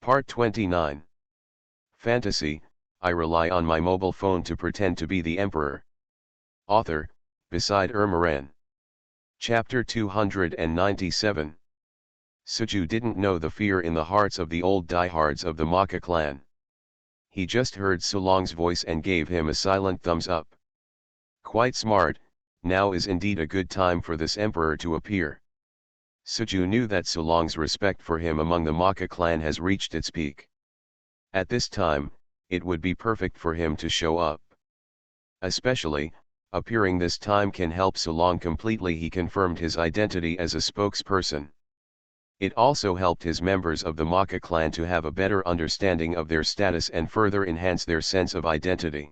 Part 29. Fantasy, I rely on my mobile phone to pretend to be the Emperor. Author, Beside Ermaran. Chapter 297. Suju didn't know the fear in the hearts of the old diehards of the Maka clan. He just heard Sulong's voice and gave him a silent thumbs up. Quite smart, now is indeed a good time for this Emperor to appear. Suju knew that Sulong's respect for him among the Maka clan has reached its peak. At this time, it would be perfect for him to show up. Especially, appearing this time can help Sulong completely. He confirmed his identity as a spokesperson. It also helped his members of the Maka clan to have a better understanding of their status and further enhance their sense of identity.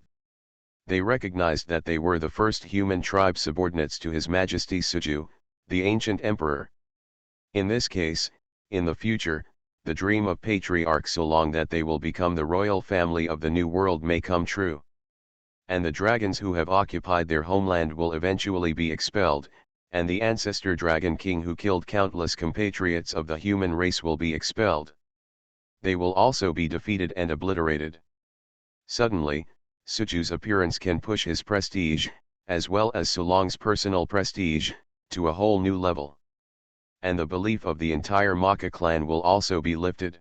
They recognized that they were the first human tribe subordinates to His Majesty Suju, the ancient emperor. In this case, in the future, the dream of Patriarch Sulong that they will become the royal family of the new world may come true. And the dragons who have occupied their homeland will eventually be expelled, and the ancestor dragon king who killed countless compatriots of the human race will be expelled. They will also be defeated and obliterated. Suddenly, Suju's appearance can push his prestige, as well as Sulong's personal prestige, to a whole new level. And the belief of the entire Maka clan will also be lifted.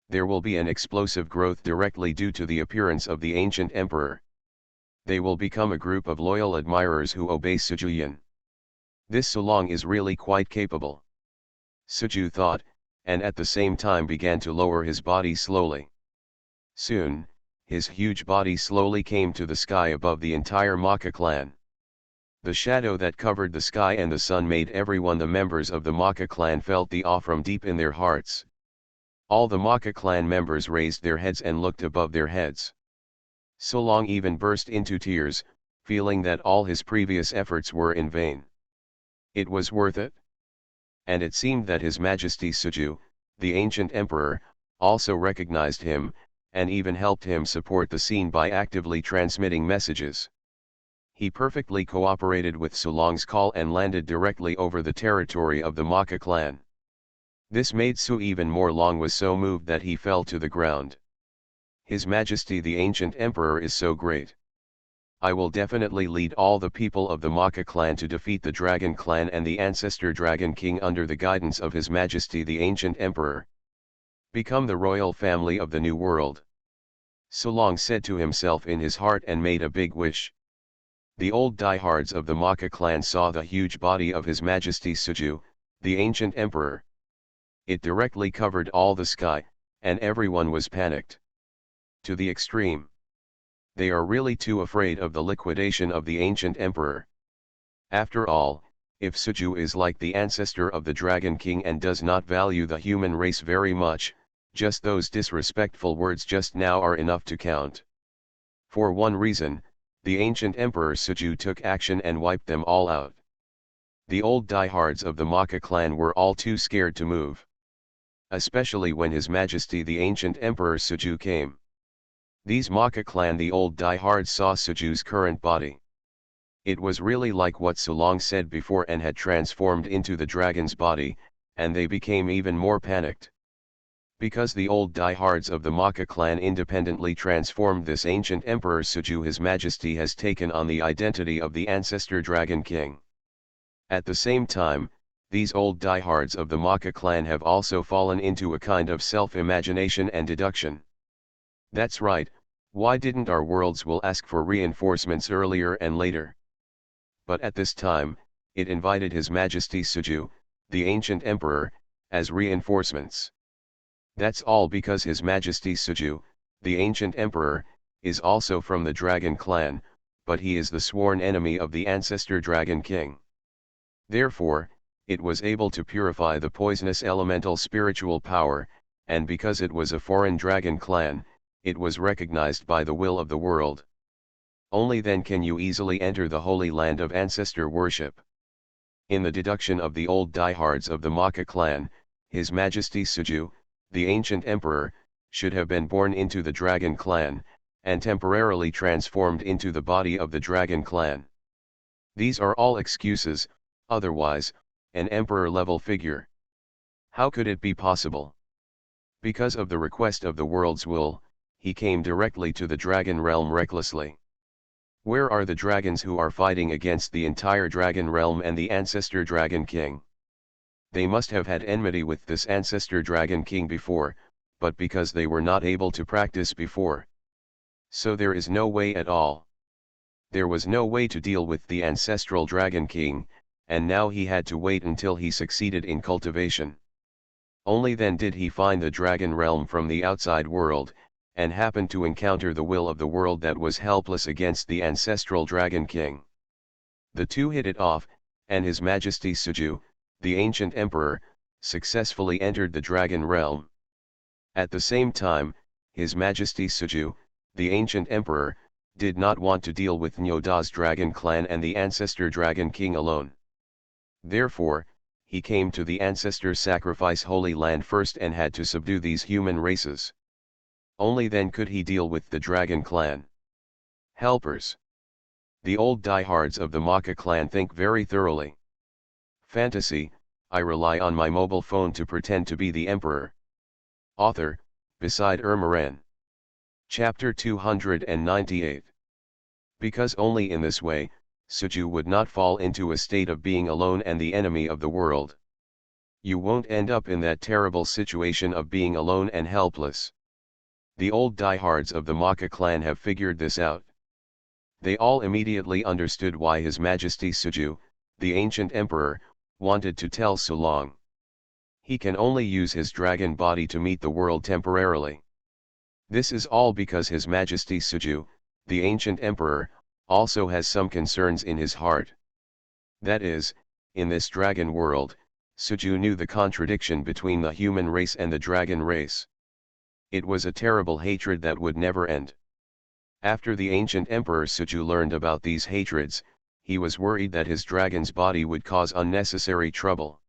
There will be an explosive growth directly due to the appearance of the ancient emperor. They will become a group of loyal admirers who obey Sujuyan. This Sulong is really quite capable. Suju thought, and at the same time began to lower his body slowly. Soon, his huge body slowly came to the sky above the entire Maka clan. The shadow that covered the sky and the sun made everyone the members of the Maka clan felt the awe from deep in their hearts. All the Maka clan members raised their heads and looked above their heads. Sulong even burst into tears, feeling that all his previous efforts were in vain. It was worth it. And it seemed that His Majesty Suju, the ancient emperor, also recognized him, and even helped him support the scene by actively transmitting messages. He perfectly cooperated with Sulong's call and landed directly over the territory of the Maka clan. This made Su even more Long was so moved that he fell to the ground. His Majesty the ancient emperor is so great. I will definitely lead all the people of the Maka clan to defeat the Dragon clan and the ancestor Dragon King under the guidance of His Majesty the ancient emperor. Become the royal family of the new world. Sulong said to himself in his heart and made a big wish. The old diehards of the Maka clan saw the huge body of His Majesty Suju, the ancient emperor. It directly covered all the sky, and everyone was panicked. To the extreme. They are really too afraid of the liquidation of the ancient emperor. After all, if Suju is like the ancestor of the Dragon King and does not value the human race very much, just those disrespectful words just now are enough to count. For one reason, the ancient emperor Suju took action and wiped them all out. The old diehards of the Maka clan were all too scared to move. Especially when His Majesty the ancient emperor Suju came. These Maka clan the old diehards saw Suju's current body. It was really like what Sulong said before and had transformed into the dragon's body, and they became even more panicked. Because the old diehards of the Maka clan independently transformed this ancient emperor Suju, His Majesty has taken on the identity of the ancestor Dragon King. At the same time, these old diehards of the Maka clan have also fallen into a kind of self-imagination and deduction. That's right, why didn't our worlds will ask for reinforcements earlier and later? But at this time, it invited His Majesty Suju, the ancient emperor, as reinforcements. That's all because His Majesty Suju, the ancient emperor, is also from the Dragon clan, but he is the sworn enemy of the ancestor Dragon King. Therefore, it was able to purify the poisonous elemental spiritual power, and because it was a foreign Dragon clan, it was recognized by the will of the world. Only then can you easily enter the holy land of ancestor worship. In the deduction of the old diehards of the Maka clan, His Majesty Suju, the ancient emperor, should have been born into the Dragon clan, and temporarily transformed into the body of the Dragon clan. These are all excuses, otherwise, an emperor-level figure. How could it be possible? Because of the request of the world's will, he came directly to the dragon realm recklessly. Where are the dragons who are fighting against the entire dragon realm and the ancestor dragon king? They must have had enmity with this ancestor dragon king before, but because they were not able to practice before. So there is no way at all. There was no way to deal with the ancestral dragon king, and now he had to wait until he succeeded in cultivation. Only then did he find the dragon realm from the outside world, and happened to encounter the will of the world that was helpless against the ancestral dragon king. The two hit it off, and His Majesty Suju, the ancient emperor, successfully entered the dragon realm. At the same time, His Majesty Suju, the ancient emperor, did not want to deal with Nyoda's dragon clan and the ancestor dragon king alone. Therefore, he came to the ancestor sacrifice holy land first and had to subdue these human races. Only then could he deal with the dragon clan. Helpers. The old diehards of the Maka clan think very thoroughly. Fantasy, I rely on my mobile phone to pretend to be the emperor. Author, beside Ermaran. Chapter 298. Because only in this way, Suju would not fall into a state of being alone and the enemy of the world. You won't end up in that terrible situation of being alone and helpless. The old diehards of the Maka clan have figured this out. They all immediately understood why His Majesty Suju, the ancient emperor, wanted to tell Sulong. He can only use his dragon body to meet the world temporarily. This is all because His Majesty Suju, the ancient emperor, also has some concerns in his heart. That is, in this dragon world, Suju knew the contradiction between the human race and the dragon race. It was a terrible hatred that would never end. After the ancient emperor Suju learned about these hatreds, he was worried that his dragon's body would cause unnecessary trouble.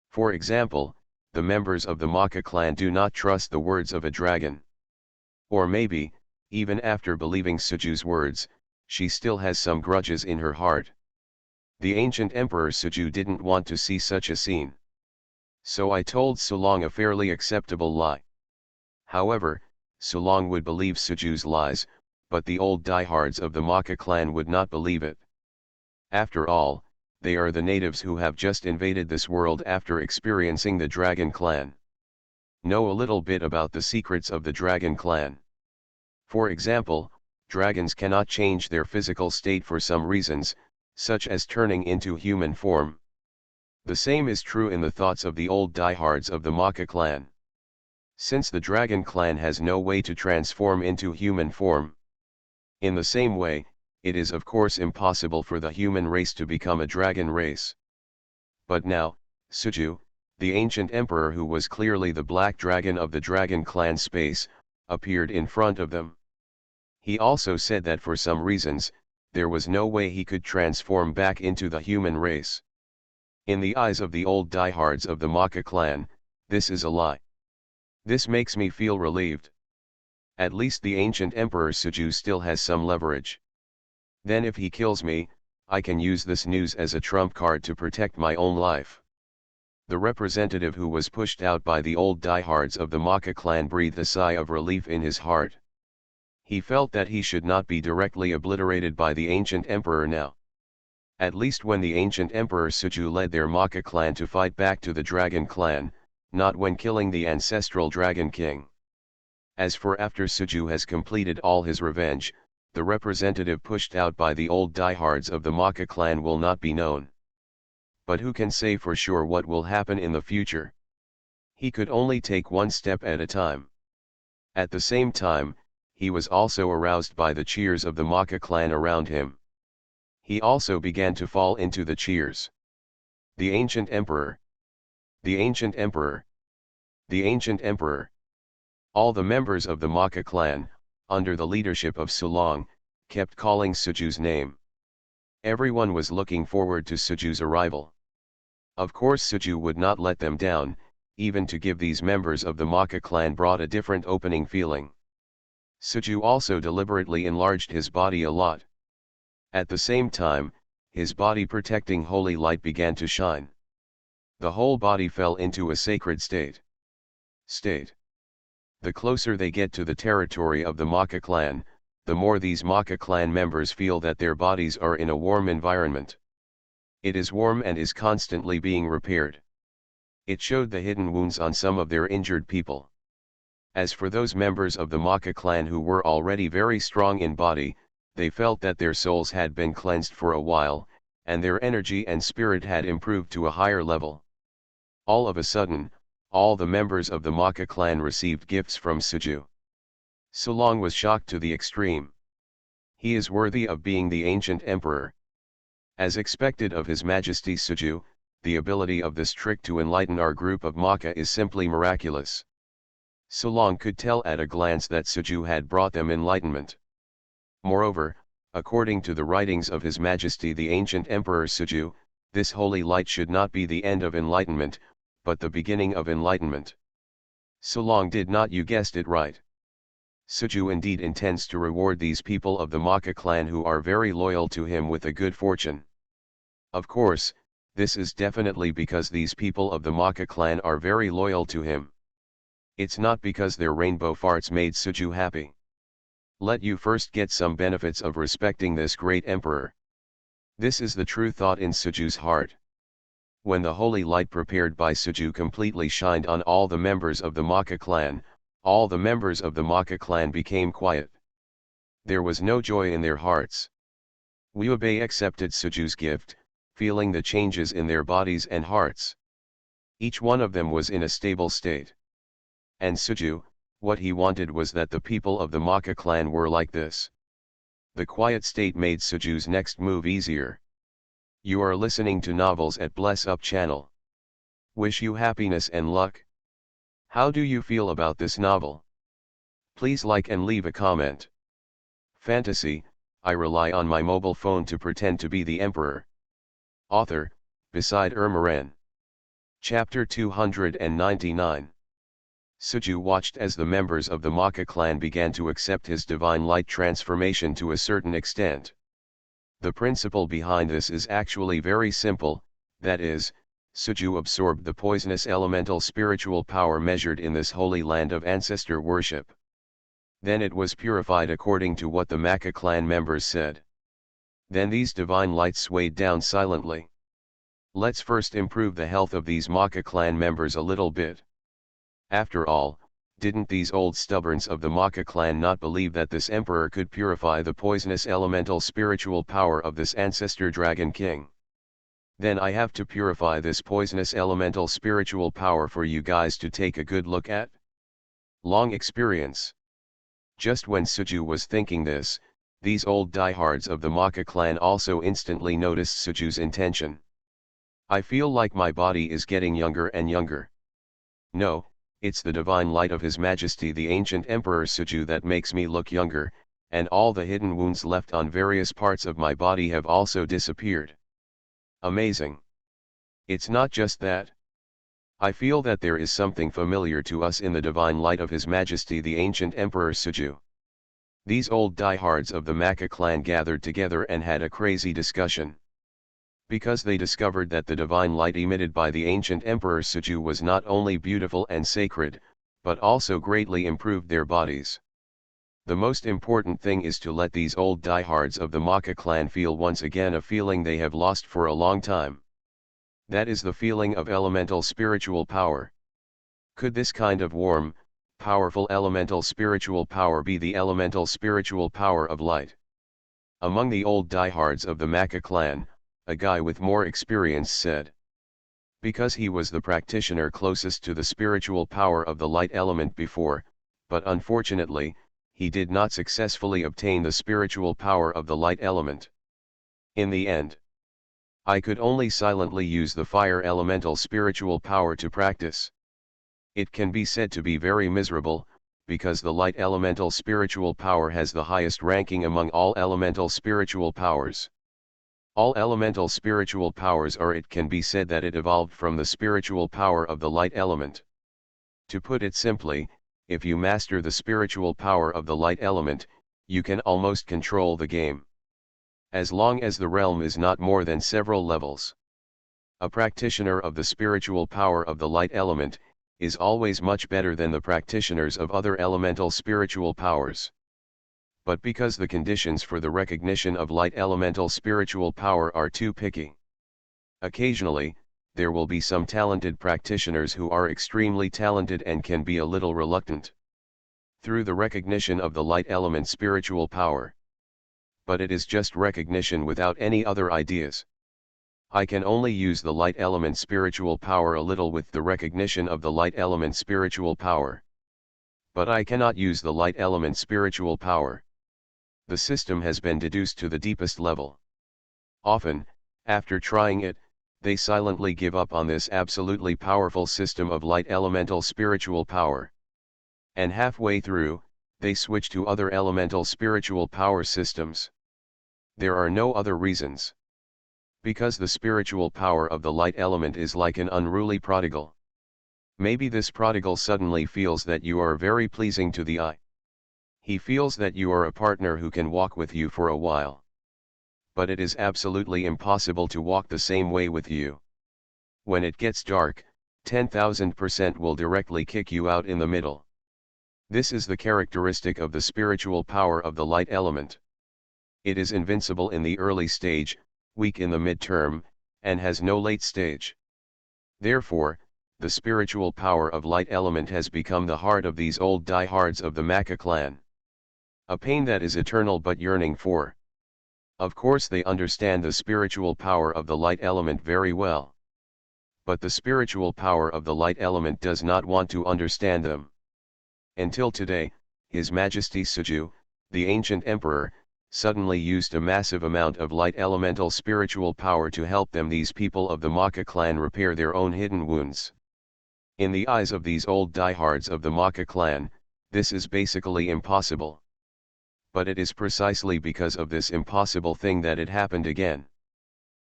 For example, the members of the Maka clan do not trust the words of a dragon. Or maybe, even after believing Suju's words, she still has some grudges in her heart. The ancient emperor Suju didn't want to see such a scene. So I told Sulong a fairly acceptable lie. However, Sulong would believe Suju's lies, but the old diehards of the Maka clan would not believe it. After all, they are the natives who have just invaded this world after experiencing the dragon clan. Know a little bit about the secrets of the dragon clan. For example, dragons cannot change their physical state for some reasons, such as turning into human form. The same is true in the thoughts of the old diehards of the Maka clan. Since the dragon clan has no way to transform into human form. In the same way, it is of course impossible for the human race to become a dragon race. But now, Suju, the ancient emperor who was clearly the black dragon of the dragon clan space, appeared in front of them. He also said that for some reasons, there was no way he could transform back into the human race. In the eyes of the old diehards of the Maka clan, this is a lie. This makes me feel relieved. At least the ancient emperor Suju still has some leverage. Then if he kills me, I can use this news as a trump card to protect my own life. The representative who was pushed out by the old diehards of the Maka clan breathed a sigh of relief in his heart. He felt that he should not be directly obliterated by the ancient emperor now. At least when the ancient emperor Suju led their Maka clan to fight back to the dragon clan, not when killing the ancestral dragon king. As for after Suju has completed all his revenge, the representative pushed out by the old diehards of the Maka clan will not be known. But who can say for sure what will happen in the future? He could only take one step at a time. At the same time, he was also aroused by the cheers of the Maka clan around him. He also began to fall into the cheers. The ancient emperor. The ancient emperor. The ancient emperor. All the members of the Maka clan, under the leadership of Sulong, kept calling Suju's name. Everyone was looking forward to Suju's arrival. Of course Suju would not let them down, even to give these members of the Maka clan brought a different opening feeling. Suju also deliberately enlarged his body a lot. At the same time, his body protecting holy light began to shine. The whole body fell into a sacred state. The closer they get to the territory of the Maka clan, the more these Maka clan members feel that their bodies are in a warm environment. It is warm and is constantly being repaired. It showed the hidden wounds on some of their injured people. As for those members of the Maka clan who were already very strong in body, they felt that their souls had been cleansed for a while, and their energy and spirit had improved to a higher level. All of a sudden, all the members of the Maka clan received gifts from Suju. Sulong was shocked to the extreme. He is worthy of being the ancient emperor. As expected of His Majesty Suju, the ability of this trick to enlighten our group of Maka is simply miraculous. Sulong could tell at a glance that Suju had brought them enlightenment. Moreover, according to the writings of His Majesty the ancient Emperor Suju, this holy light should not be the end of enlightenment, but the beginning of enlightenment. Sulong did not, you guessed it right. Suju indeed intends to reward these people of the Maka clan who are very loyal to him with a good fortune. Of course, this is definitely because these people of the Maka clan are very loyal to him. It's not because their rainbow farts made Suju happy. Let you first get some benefits of respecting this great emperor. This is the true thought in Suju's heart. When the holy light prepared by Suju completely shined on all the members of the Maka clan, all the members of the Maka clan became quiet. There was no joy in their hearts. Wei accepted Suju's gift, feeling the changes in their bodies and hearts. Each one of them was in a stable state. And Suju, what he wanted was that the people of the Maka clan were like this. The quiet state made Suju's next move easier. You are listening to Novels at Bless Up channel. Wish you happiness and luck. How do you feel about this novel? Please like and leave a comment. Fantasy, I rely on my mobile phone to pretend to be the emperor. Author, Beside Ermaran. Chapter 299. Suju watched as the members of the Maka clan began to accept his divine light transformation to a certain extent. The principle behind this is actually very simple, that is, Suju absorbed the poisonous elemental spiritual power measured in this holy land of ancestor worship. Then it was purified according to what the Maka clan members said. Then these divine lights swayed down silently. Let's first improve the health of these Maka clan members a little bit. After all, didn't these old stubborns of the Maka clan not believe that this emperor could purify the poisonous elemental spiritual power of this ancestor dragon king? Then I have to purify this poisonous elemental spiritual power for you guys to take a good look at. Long experience. Just when Suju was thinking this, these old diehards of the Maka clan also instantly noticed Suju's intention. I feel like my body is getting younger and younger. No, it's the divine light of His Majesty the ancient Emperor Suju that makes me look younger, and all the hidden wounds left on various parts of my body have also disappeared. Amazing. It's not just that. I feel that there is something familiar to us in the divine light of His Majesty the ancient Emperor Suju. These old diehards of the Maka clan gathered together and had a crazy discussion. Because they discovered that the divine light emitted by the ancient Emperor Suju was not only beautiful and sacred, but also greatly improved their bodies. The most important thing is to let these old diehards of the Maka clan feel once again a feeling they have lost for a long time. That is the feeling of elemental spiritual power. Could this kind of warm, powerful elemental spiritual power be the elemental spiritual power of light? Among the old diehards of the Maka clan, a guy with more experience said. Because he was the practitioner closest to the spiritual power of the light element before, but unfortunately, he did not successfully obtain the spiritual power of the light element. In the end, I could only silently use the fire elemental spiritual power to practice. It can be said to be very miserable, because the light elemental spiritual power has the highest ranking among all elemental spiritual powers. All elemental spiritual powers are, it can be said that it evolved from the spiritual power of the light element. To put it simply, if you master the spiritual power of the light element, you can almost control the game. As long as the realm is not more than several levels. A practitioner of the spiritual power of the light element, is always much better than the practitioners of other elemental spiritual powers. But because the conditions for the recognition of light elemental spiritual power are too picky. Occasionally, there will be some talented practitioners who are extremely talented and can be a little reluctant through the recognition of the light element spiritual power. But it is just recognition without any other ideas. I can only use the light element spiritual power a little with the recognition of the light element spiritual power. But I cannot use the light element spiritual power. The system has been deduced to the deepest level. Often, after trying it, they silently give up on this absolutely powerful system of light elemental spiritual power. And halfway through, they switch to other elemental spiritual power systems. There are no other reasons. Because the spiritual power of the light element is like an unruly prodigal. Maybe this prodigal suddenly feels that you are very pleasing to the eye. He feels that you are a partner who can walk with you for a while. But it is absolutely impossible to walk the same way with you. When it gets dark, 10,000% will directly kick you out in the middle. This is the characteristic of the spiritual power of the light element. It is invincible in the early stage, weak in the midterm, and has no late stage. Therefore, the spiritual power of light element has become the heart of these old diehards of the Maka clan. A pain that is eternal but yearning for. Of course they understand the spiritual power of the light element very well. But the spiritual power of the light element does not want to understand them. Until today, His Majesty Suju, the ancient emperor, suddenly used a massive amount of light elemental spiritual power to help them, these people of the Maka clan, repair their own hidden wounds. In the eyes of these old diehards of the Maka clan, this is basically impossible. But it is precisely because of this impossible thing that it happened again.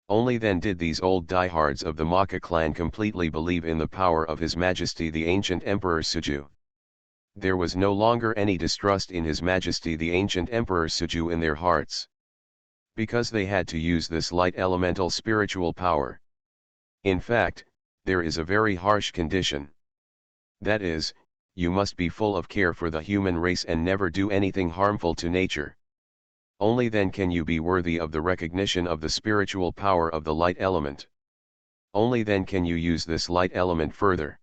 Only then did these old diehards of the Maka clan completely believe in the power of His Majesty the ancient Emperor Suju. There was no longer any distrust in His Majesty the ancient Emperor Suju in their hearts. Because they had to use this light elemental spiritual power. In fact, there is a very harsh condition. That is, you must be full of care for the human race and never do anything harmful to nature. Only then can you be worthy of the recognition of the spiritual power of the light element. Only then can you use this light element further.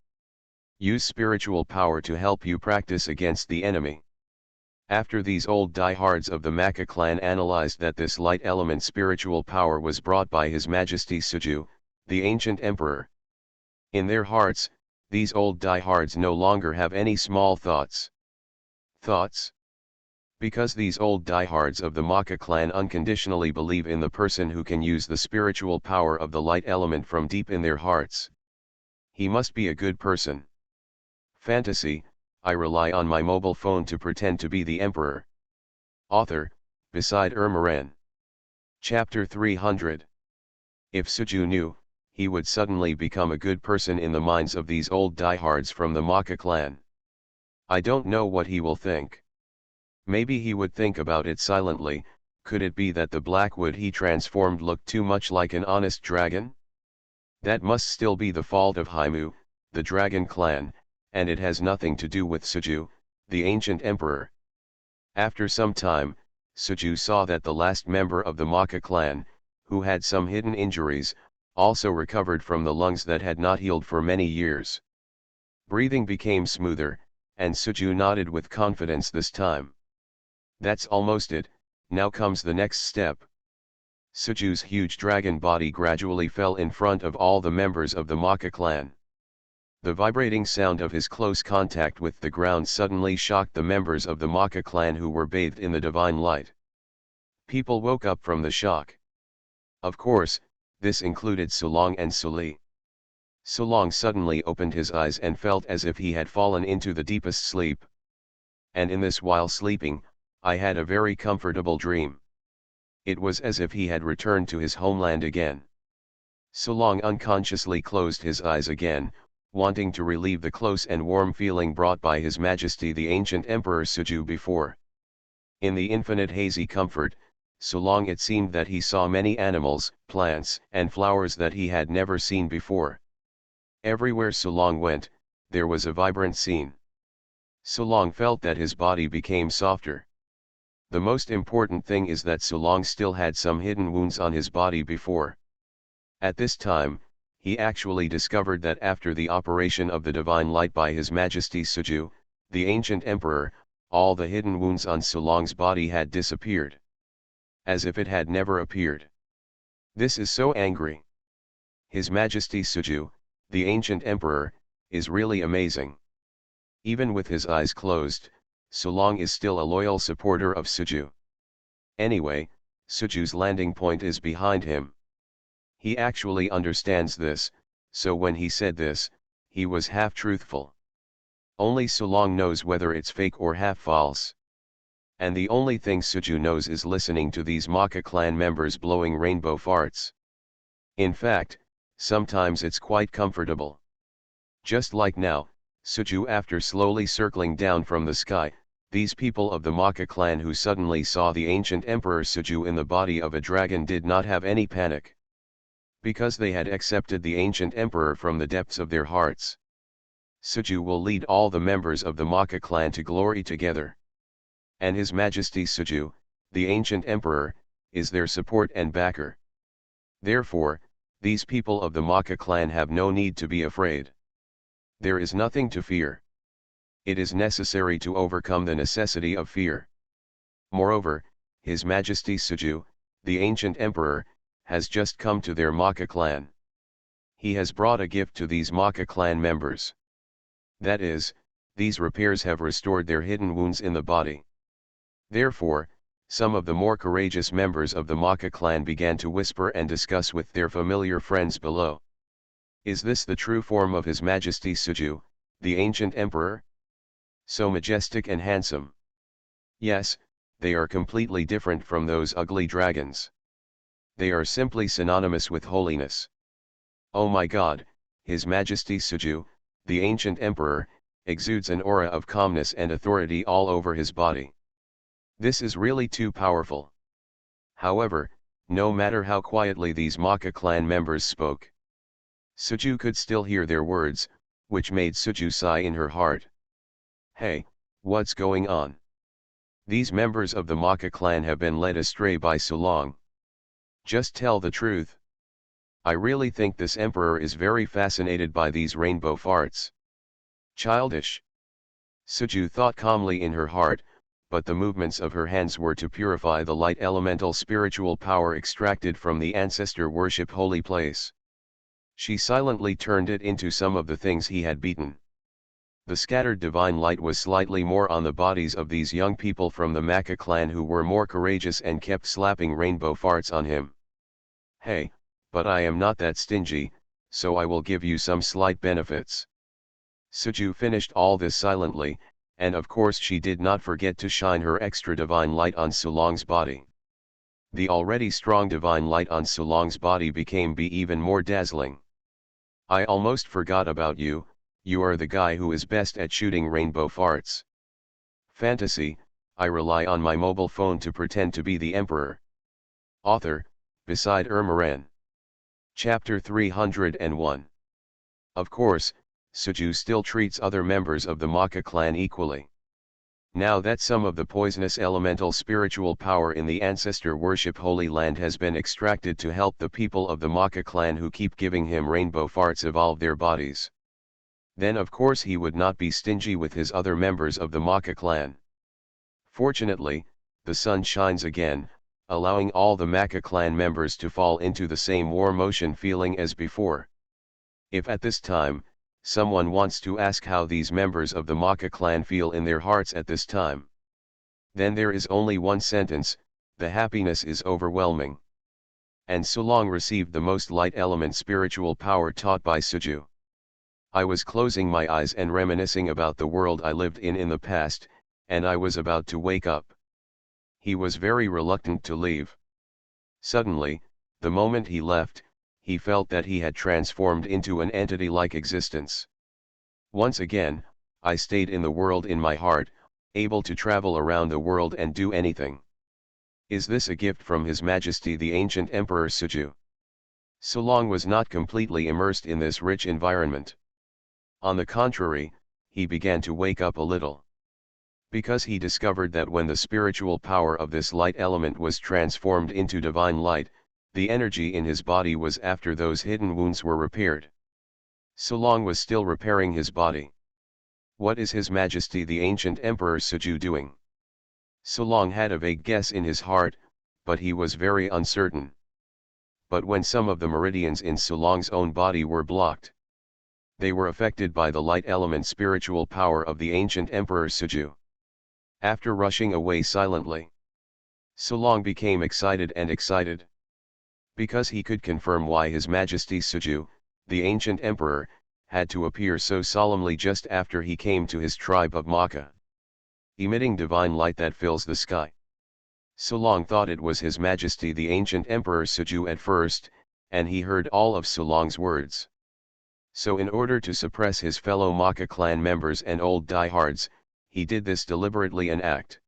Use spiritual power to help you practice against the enemy. After these old diehards of the Maka clan analyzed that this light element spiritual power was brought by His Majesty Suju, the ancient emperor. In their hearts, these old diehards no longer have any small thoughts. Thoughts? Because these old diehards of the Maka clan unconditionally believe in the person who can use the spiritual power of the light element from deep in their hearts. He must be a good person. Fantasy, I rely on my mobile phone to pretend to be the emperor. Author, beside Ermaran. Chapter 300. If Suju knew, he would suddenly become a good person in the minds of these old diehards from the Maka clan. I don't know what he will think. Maybe he would think about it silently. Could it be that the black wood he transformed looked too much like an honest dragon? That must still be the fault of Haimu, the dragon clan, and it has nothing to do with Suju, the ancient emperor. After some time, Suju saw that the last member of the Maka clan, who had some hidden injuries, also recovered from the lungs that had not healed for many years. Breathing became smoother, and Suju nodded with confidence this time. That's almost it, now comes the next step. Suju's huge dragon body gradually fell in front of all the members of the Maka clan. The vibrating sound of his close contact with the ground suddenly shocked the members of the Maka clan who were bathed in the divine light. People woke up from the shock. Of course, this included Sulong and Suli. Sulong suddenly opened his eyes and felt as if he had fallen into the deepest sleep. And in this, while sleeping, I had a very comfortable dream. It was as if he had returned to his homeland again. Sulong unconsciously closed his eyes again, wanting to relieve the close and warm feeling brought by His Majesty the ancient Emperor Suju before. In the infinite hazy comfort, Sulong it seemed that he saw many animals, plants, and flowers that he had never seen before. Everywhere Sulong went, there was a vibrant scene. Sulong felt that his body became softer. The most important thing is that Sulong still had some hidden wounds on his body before. At this time, he actually discovered that after the operation of the divine light by His Majesty Suju, the ancient emperor, all the hidden wounds on Sulong's body had disappeared. As if it had never appeared. This is so angry. His Majesty Suju, the ancient emperor, is really amazing. Even with his eyes closed, Sulong is still a loyal supporter of Suju. Anyway, Suju's landing point is behind him. He actually understands this, so when he said this, he was half truthful. Only Sulong knows whether it's fake or half false. And the only thing Suju knows is listening to these Maka clan members blowing rainbow farts. In fact, sometimes it's quite comfortable. Just like now, Suju after slowly circling down from the sky, these people of the Maka clan who suddenly saw the ancient emperor Suju in the body of a dragon did not have any panic. Because they had accepted the ancient emperor from the depths of their hearts. Suju will lead all the members of the Maka clan to glory together. And His Majesty Suju, the ancient emperor, is their support and backer. Therefore, these people of the Maka clan have no need to be afraid. There is nothing to fear. It is necessary to overcome the necessity of fear. Moreover, His Majesty Suju, the ancient emperor, has just come to their Maka clan. He has brought a gift to these Maka clan members. That is, these repairs have restored their hidden wounds in the body. Therefore, some of the more courageous members of the Maka clan began to whisper and discuss with their familiar friends below. Is this the true form of His Majesty Suju, the ancient emperor? So majestic and handsome. Yes, they are completely different from those ugly dragons. They are simply synonymous with holiness. Oh my God, His Majesty Suju, the ancient emperor, exudes an aura of calmness and authority all over his body. This is really too powerful. However, no matter how quietly these Maka clan members spoke, Suju could still hear their words, which made Suju sigh in her heart. Hey, what's going on? These members of the Maka clan have been led astray by Sulong. Just tell the truth. I really think this emperor is very fascinated by these rainbow farts. Childish. Suju thought calmly in her heart, but the movements of her hands were to purify the light elemental spiritual power extracted from the ancestor worship holy place. She silently turned it into some of the things he had beaten. The scattered divine light was slightly more on the bodies of these young people from the Maka clan who were more courageous and kept slapping rainbow farts on him. Hey, but I am not that stingy, so I will give you some slight benefits. Suju finished all this silently, and of course she did not forget to shine her extra divine light on Sulong's body. The already strong divine light on Sulong's body became even more dazzling. I almost forgot about you, you are the guy who is best at shooting rainbow farts. Fantasy, I rely on my mobile phone to pretend to be the emperor. Author, Beside Ermaran. Chapter 301. Of course, Suju still treats other members of the Maka clan equally. Now that some of the poisonous elemental spiritual power in the ancestor worship holy land has been extracted to help the people of the Maka clan who keep giving him rainbow farts evolve their bodies. Then of course he would not be stingy with his other members of the Maka clan. Fortunately, the sun shines again, allowing all the Maka clan members to fall into the same warm ocean feeling as before. If at this time, someone wants to ask how these members of the Maka clan feel in their hearts at this time, then there is only one sentence: the happiness is overwhelming. And Sulong received the most light element spiritual power taught by Suju. I was closing my eyes and reminiscing about the world I lived in the past, and I was about to wake up. He was very reluctant to leave. Suddenly, the moment he left, he felt that he had transformed into an entity-like existence. Once again, I stayed in the world in my heart, able to travel around the world and do anything. Is this a gift from His Majesty the ancient Emperor Suju? Sulong was not completely immersed in this rich environment. On the contrary, he began to wake up a little. Because he discovered that when the spiritual power of this light element was transformed into divine light, the energy in his body was after those hidden wounds were repaired. Sulong was still repairing his body. What is His Majesty the ancient Emperor Suju doing? Sulong had a vague guess in his heart, but he was very uncertain. But when some of the meridians in Sulong's own body were blocked, they were affected by the light element spiritual power of the ancient Emperor Suju. After rushing away silently, Sulong became excited and excited. Because he could confirm why His Majesty Suju, the ancient emperor, had to appear so solemnly just after he came to his tribe of Maka, emitting divine light that fills the sky. Sulong thought it was His Majesty the ancient Emperor Suju at first, and he heard all of Sulong's words. So in order to suppress his fellow Maka clan members and old diehards, he did this deliberately an act.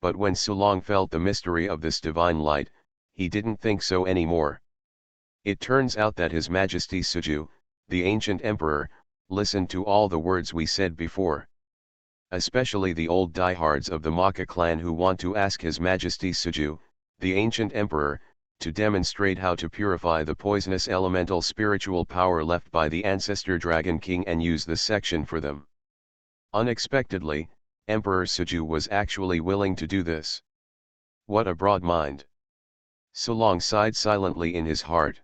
But when Sulong felt the mystery of this divine light, he didn't think so anymore. It turns out that His Majesty Suju, the ancient emperor, listened to all the words we said before. Especially the old diehards of the Maka clan who want to ask His Majesty Suju, the ancient emperor, to demonstrate how to purify the poisonous elemental spiritual power left by the ancestor Dragon King and use this section for them. Unexpectedly, Emperor Suju was actually willing to do this. What a broad mind! Sulong sighed silently in his heart.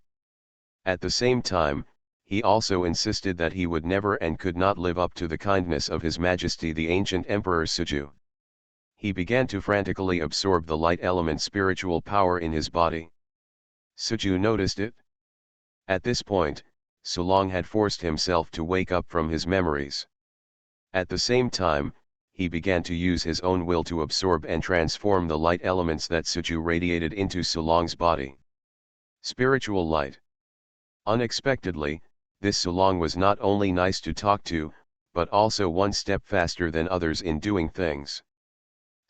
At the same time, he also insisted that he would never and could not live up to the kindness of His Majesty the ancient Emperor Suju. He began to frantically absorb the light element spiritual power in his body. Suju noticed it. At this point, Sulong had forced himself to wake up from his memories. At the same time, he began to use his own will to absorb and transform the light elements that Suju radiated into Sulong's body. Spiritual light. Unexpectedly, this Sulong was not only nice to talk to, but also one step faster than others in doing things.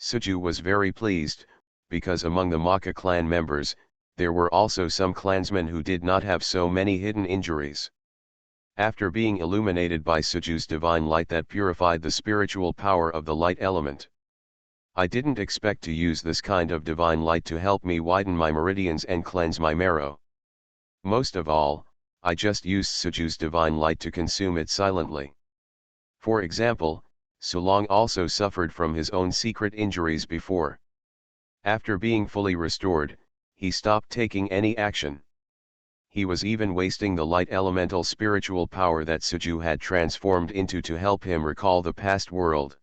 Suju was very pleased, because among the Maka clan members, there were also some clansmen who did not have so many hidden injuries. After being illuminated by Suju's divine light that purified the spiritual power of the light element, I didn't expect to use this kind of divine light to help me widen my meridians and cleanse my marrow. Most of all, I just used Suju's divine light to consume it silently. For example, Sulong also suffered from his own secret injuries before. After being fully restored, he stopped taking any action. He was even wasting the light elemental spiritual power that Suju had transformed into to help him recall the past world.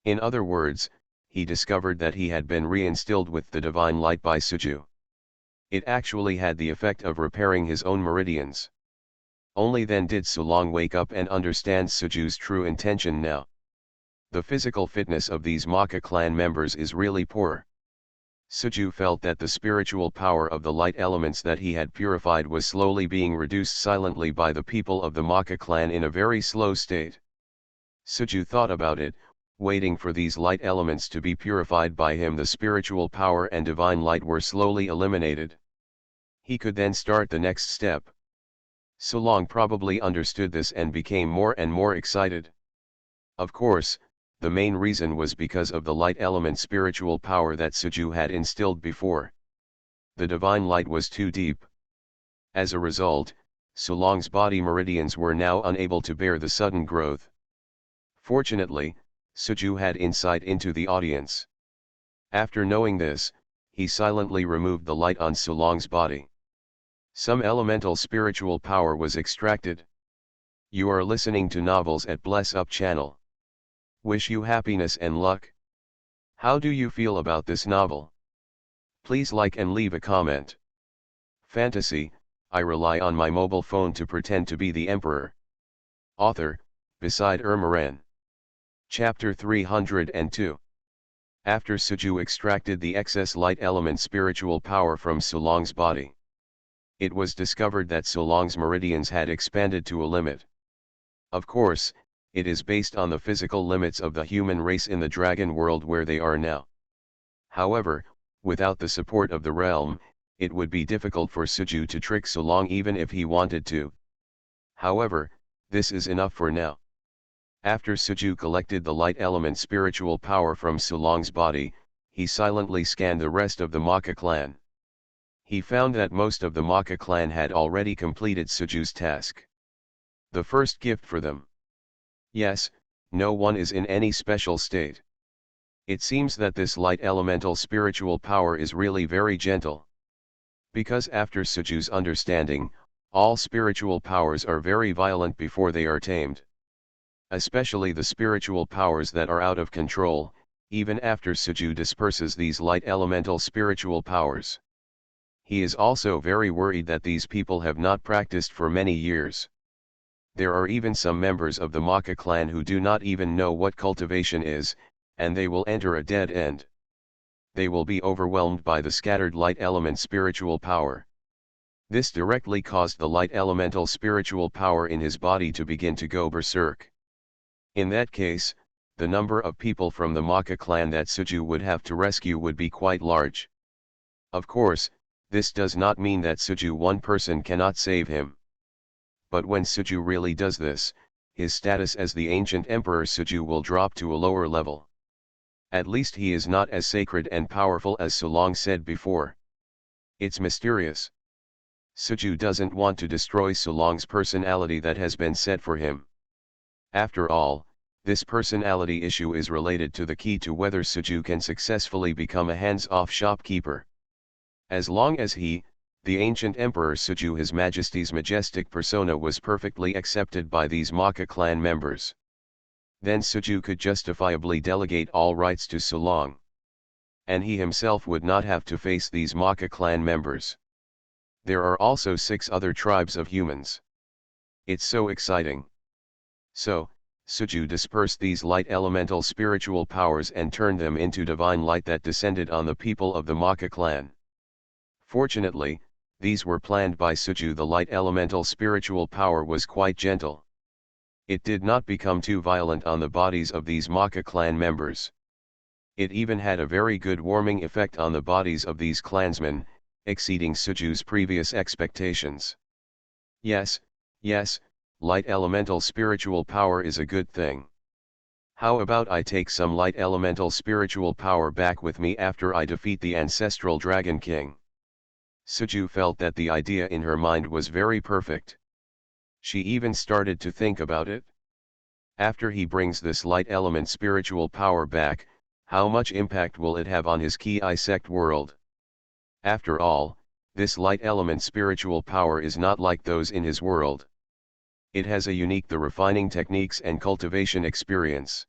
In other words, he discovered that he had been reinstilled with the divine light by Suju. It actually had the effect of repairing his own meridians. Only then did Sulong wake up and understand Suju's true intention now. The physical fitness of these Maka clan members is really poor. Suju felt that the spiritual power of the light elements that he had purified was slowly being reduced silently by the people of the Maka clan in a very slow state. Suju thought about it, waiting for these light elements to be purified by him. The spiritual power and divine light were slowly eliminated. He could then start the next step. Sulong probably understood this and became more and more excited. Of course, the main reason was because of the light element spiritual power that Suju had instilled before. The divine light was too deep. As a result, Sulong's body meridians were now unable to bear the sudden growth. Fortunately, Suju had insight into the audience. After knowing this, he silently removed the light on Sulong's body. Some elemental spiritual power was extracted. You are listening to Novels at Bless Up channel. Wish you happiness and luck. How do you feel about this novel? Please like and leave a comment. Fantasy, I rely on my mobile phone to pretend to be the emperor. Author, Beside Ermaran. Chapter 302. After Suju extracted the excess light element spiritual power from Sulong's body, it was discovered that Sulong's meridians had expanded to a limit. Of course, it is based on the physical limits of the human race in the dragon world where they are now. However, without the support of the realm, it would be difficult for Suju to trick Sulong even if he wanted to. However, This is enough for now. After Suju collected the light element spiritual power from Sulong's body, he silently scanned the rest of the Maka clan. He found that most of the Maka clan had already completed Suju's task. The first gift for them. Yes, no one is in any special state. It seems that this light elemental spiritual power is really very gentle. Because after Suju's understanding, all spiritual powers are very violent before they are tamed. Especially the spiritual powers that are out of control, even after Suju disperses these light elemental spiritual powers. He is also very worried that these people have not practiced for many years. There are even some members of the Maka clan who do not even know what cultivation is, and they will enter a dead end. They will be overwhelmed by the scattered light element spiritual power. This directly caused the light elemental spiritual power in his body to begin to go berserk. In that case, the number of people from the Maka clan that Suju would have to rescue would be quite large. Of course, this does not mean that Suju one person cannot save him. But when Suju really does this, his status as the ancient Emperor Suju will drop to a lower level. At least he is not as sacred and powerful as Sulong said before. It's mysterious. Suju doesn't want to destroy Sulong's personality that has been set for him. After all, this personality issue is related to the key to whether Suju can successfully become a hands-off shopkeeper. As long as he, the ancient Emperor Suju His Majesty's majestic persona was perfectly accepted by these Maka clan members, then Suju could justifiably delegate all rights to Sulong. And he himself would not have to face these Maka clan members. There are also 6 other tribes of humans. It's so exciting. So, Suju dispersed these light elemental spiritual powers and turned them into divine light that descended on the people of the Maka clan. Fortunately, these were planned by Suju. The light elemental spiritual power was quite gentle. It did not become too violent on the bodies of these Maka clan members. It even had a very good warming effect on the bodies of these clansmen, exceeding Suju's previous expectations. Yes, light elemental spiritual power is a good thing. How about I take some light elemental spiritual power back with me after I defeat the ancestral Dragon King? Suju felt that the idea in her mind was very perfect. She even started to think about it. After he brings this light element spiritual power back, how much impact will it have on his Ki sect world? After all, this light element spiritual power is not like those in his world. It has a unique the refining techniques and cultivation experience.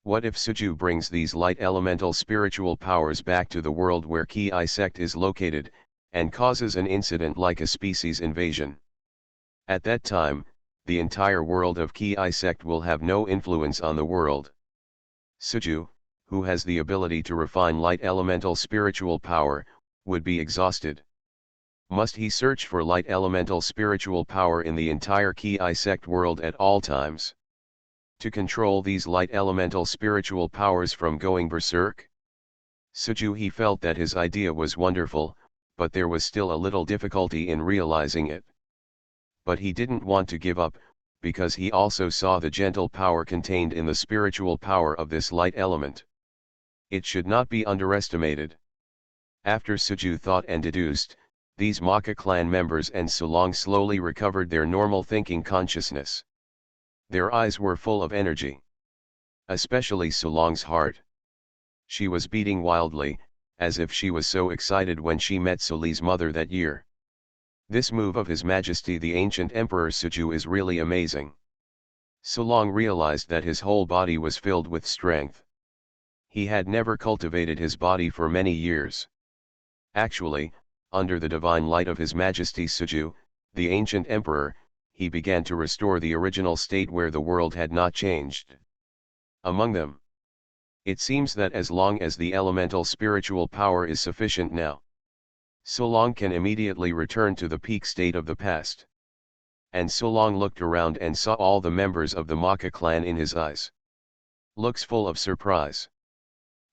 What if Suju brings these light elemental spiritual powers back to the world where Ki sect is located, and causes an incident like a species invasion? At that time, the entire world of Ki sect will have no influence on the world. Suju, who has the ability to refine light elemental spiritual power, would be exhausted. Must he search for light elemental spiritual power in the entire Ki sect world at all times? To control these light elemental spiritual powers from going berserk? Suju he felt that his idea was wonderful, but there was still a little difficulty in realizing it. But he didn't want to give up, because he also saw the gentle power contained in the spiritual power of this light element. It should not be underestimated. After Suju thought and deduced, these Maka clan members and Sulong slowly recovered their normal thinking consciousness. Their eyes were full of energy. Especially Sulong's heart. She was beating wildly, as if she was so excited when she met Suli's mother that year. This move of His Majesty the ancient Emperor Suju is really amazing. Sulong realized that his whole body was filled with strength. He had never cultivated his body for many years. Actually, under the divine light of His Majesty Suju, the ancient emperor, he began to restore the original state where the world had not changed. Among them, it seems that as long as the elemental spiritual power is sufficient now, Sulong can immediately return to the peak state of the past. And Sulong looked around and saw all the members of the Maka clan in his eyes. Looks full of surprise.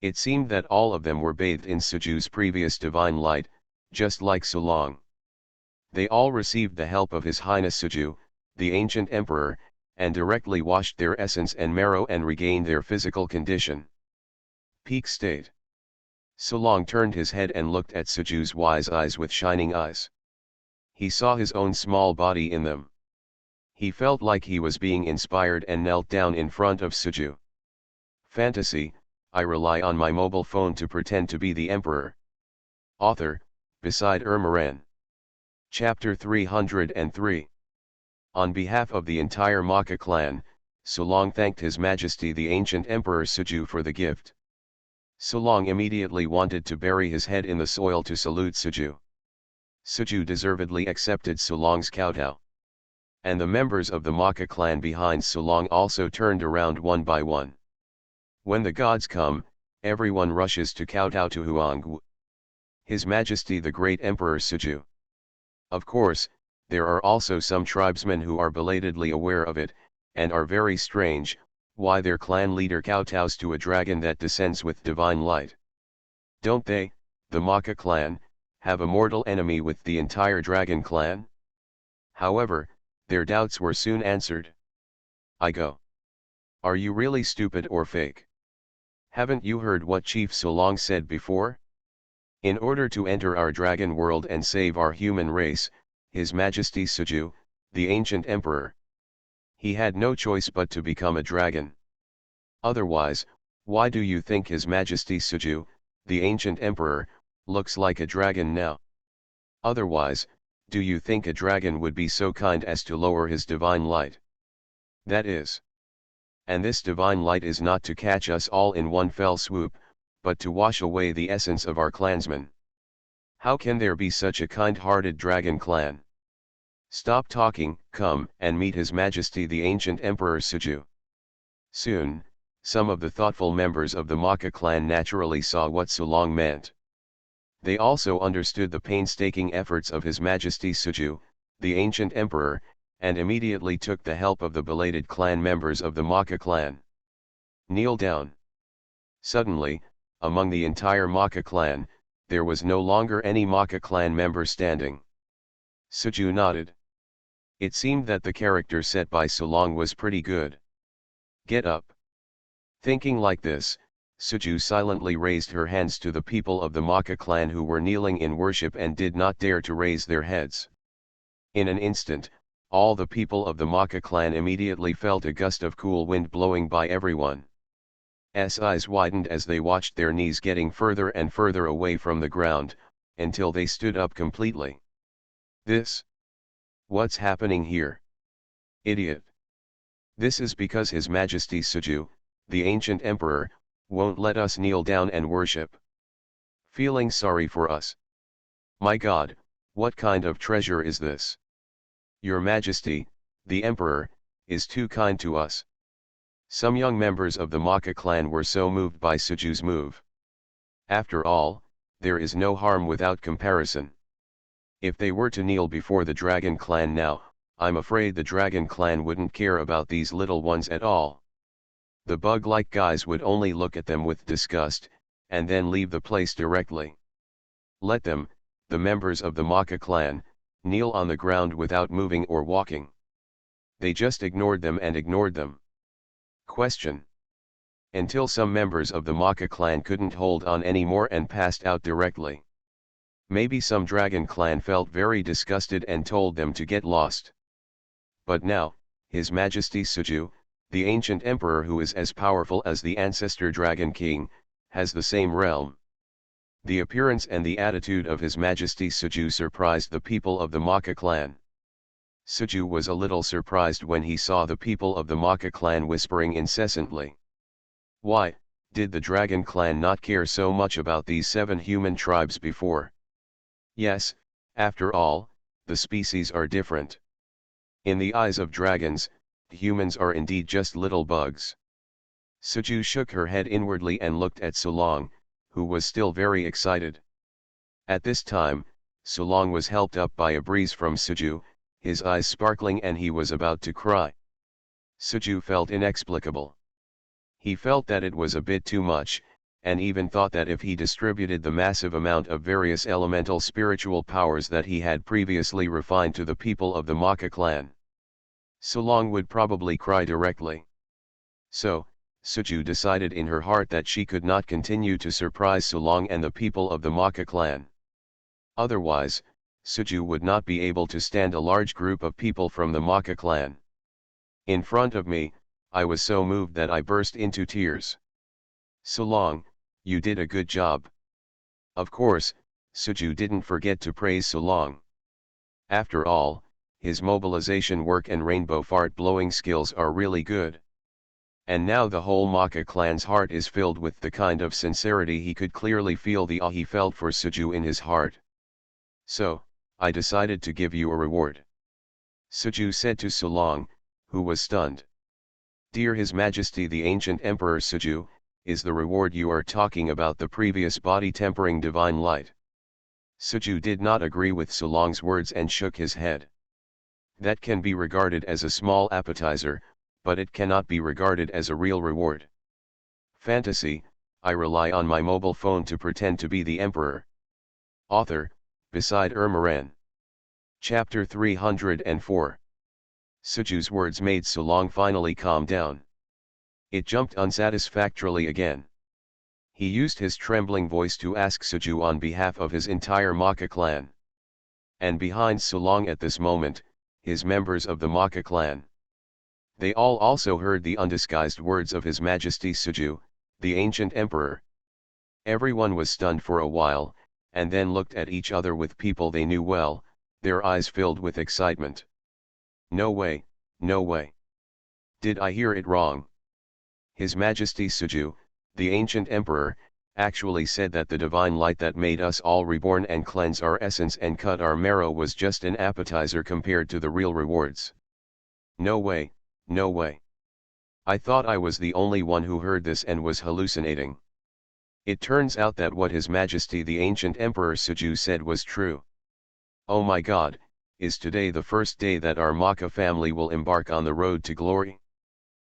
It seemed that all of them were bathed in Suju's previous divine light, just like Sulong. They all received the help of His Highness Suju, the ancient emperor, and directly washed their essence and marrow and regained their physical condition. Peak state. Sulong turned his head and looked at Suju's wise eyes with shining eyes. He saw his own small body in them. He felt like he was being inspired and knelt down in front of Suju. Fantasy, I rely on my mobile phone to pretend to be the emperor. Author, beside Ermaran. Chapter 303. On behalf of the entire Maka clan, Sulong thanked His Majesty the ancient Emperor Suju for the gift. Sulong immediately wanted to bury his head in the soil to salute Suju. Suju deservedly accepted Sulong's kowtow. And the members of the Maka clan behind Sulong also turned around one by one. When the gods come, everyone rushes to kowtow to Huangwu. His Majesty the Great Emperor Suju. Of course, there are also some tribesmen who are belatedly aware of it, and are very strange, why their clan leader kowtows to a dragon that descends with divine light. Don't they, the Maka clan, have a mortal enemy with the entire dragon clan? However, their doubts were soon answered. I go. Are you really stupid or fake? Haven't you heard what Chief Sulong said before? In order to enter our dragon world and save our human race, His Majesty Suju, the ancient emperor, he had no choice but to become a dragon. Otherwise, why do you think His Majesty Suju, the ancient emperor, looks like a dragon now? Otherwise, do you think a dragon would be so kind as to lower his divine light? That is. And this divine light is not to catch us all in one fell swoop, but to wash away the essence of our clansmen. How can there be such a kind-hearted dragon clan? Stop talking, come and meet His Majesty the ancient Emperor Suju. Soon, some of the thoughtful members of the Maka clan naturally saw what Sulong meant. They also understood the painstaking efforts of His Majesty Suju, the ancient emperor, and immediately took the help of the belated clan members of the Maka clan. Kneel down. Suddenly, among the entire Maka clan, there was no longer any Maka clan member standing. Suju nodded. It seemed that the character set by Sulong was pretty good. Get up. Thinking like this, Suju silently raised her hands to the people of the Maka clan who were kneeling in worship and did not dare to raise their heads. In an instant, all the people of the Maka clan immediately felt a gust of cool wind blowing by everyone's eyes widened as they watched their knees getting further and further away from the ground, until they stood up completely. What's happening here? Idiot. This is because His Majesty Suju, the ancient emperor, won't let us kneel down and worship. Feeling sorry for us. My God, what kind of treasure is this? Your Majesty, the emperor, is too kind to us. Some young members of the Maka clan were so moved by Suju's move. After all, there is no harm without comparison. If they were to kneel before the dragon clan now, I'm afraid the dragon clan wouldn't care about these little ones at all. The bug-like guys would only look at them with disgust, and then leave the place directly. Let them, the members of the Maka clan, kneel on the ground without moving or walking. They just ignored them and ignored them. Question. Until some members of the Maka clan couldn't hold on anymore and passed out directly. Maybe some dragon clan felt very disgusted and told them to get lost. But now, His Majesty Suju, the ancient emperor who is as powerful as the ancestor dragon king, has the same realm. The appearance and the attitude of His Majesty Suju surprised the people of the Maka clan. Suju was a little surprised when he saw the people of the Maka clan whispering incessantly. Why, did the dragon clan not care so much about these 7 human tribes before? Yes, after all, the species are different. In the eyes of dragons, humans are indeed just little bugs. Suju shook her head inwardly and looked at Sulong, who was still very excited. At this time, Sulong was helped up by a breeze from Suju, his eyes sparkling, and he was about to cry. Suju felt inexplicable. He felt that it was a bit too much, and even thought that if he distributed the massive amount of various elemental spiritual powers that he had previously refined to the people of the Maka clan, Sulong would probably cry directly. So, Suju decided in her heart that she could not continue to surprise Sulong and the people of the Maka clan. Otherwise, Suju would not be able to stand a large group of people from the Maka clan. In front of me, I was so moved that I burst into tears. Sulong, you did a good job. Of course, Suju didn't forget to praise Sulong. After all, his mobilization work and rainbow fart blowing skills are really good. And now the whole Maka clan's heart is filled with the kind of sincerity he could clearly feel the awe he felt for Suju in his heart. So, I decided to give you a reward. Suju said to Sulong, who was stunned. Dear His Majesty the Ancient Emperor Suju, is the reward you are talking about the previous body tempering divine light? Suju did not agree with Sulong's words and shook his head. That can be regarded as a small appetizer, but it cannot be regarded as a real reward. Fantasy, I rely on my mobile phone to pretend to be the Emperor. Author, Beside Ermaren. Chapter 304. Suju's words made Sulong finally calm down. It jumped unsatisfactorily again. He used his trembling voice to ask Suju on behalf of his entire Maka clan. And behind Sulong at this moment, his members of the Maka clan. They all also heard the undisguised words of His Majesty Suju, the Ancient Emperor. Everyone was stunned for a while, and then looked at each other with people they knew well, their eyes filled with excitement. No way, no way. Did I hear it wrong? His Majesty Suju, the Ancient Emperor, actually said that the divine light that made us all reborn and cleanse our essence and cut our marrow was just an appetizer compared to the real rewards. No way, no way. I thought I was the only one who heard this and was hallucinating. It turns out that what His Majesty the Ancient Emperor Suju said was true. Oh my God, is today the first day that our Maka family will embark on the road to glory?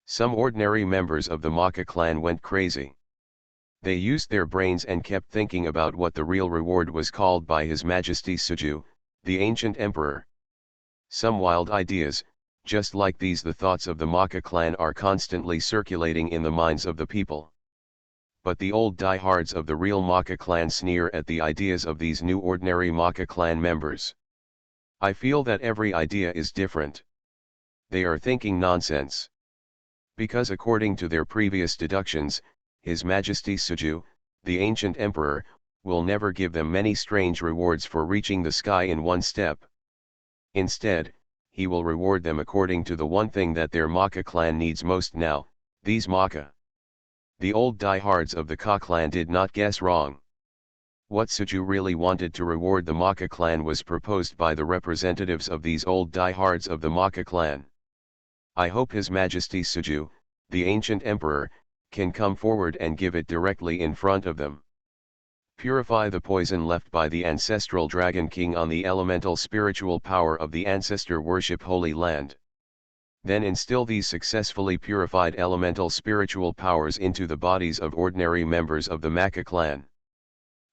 Some ordinary members of the Maka clan went crazy. They used their brains and kept thinking about what the real reward was called by His Majesty Suju, the Ancient Emperor. Some wild ideas, just like these the thoughts of the Maka clan are constantly circulating in the minds of the people. But the old diehards of the real Maka clan sneer at the ideas of these new ordinary Maka clan members. I feel that every idea is different. They are thinking nonsense. Because according to their previous deductions, His Majesty Suju, the Ancient Emperor, will never give them many strange rewards for reaching the sky in one step. Instead, he will reward them according to the one thing that their Maka clan needs most now, these Maka. The old diehards of the Ka clan did not guess wrong. What Suju really wanted to reward the Maka clan was proposed by the representatives of these old diehards of the Maka clan. I hope His Majesty Suju, the Ancient Emperor, can come forward and give it directly in front of them. Purify the poison left by the ancestral Dragon King on the elemental spiritual power of the ancestor worship Holy Land. Then instill these successfully purified elemental spiritual powers into the bodies of ordinary members of the Maka clan.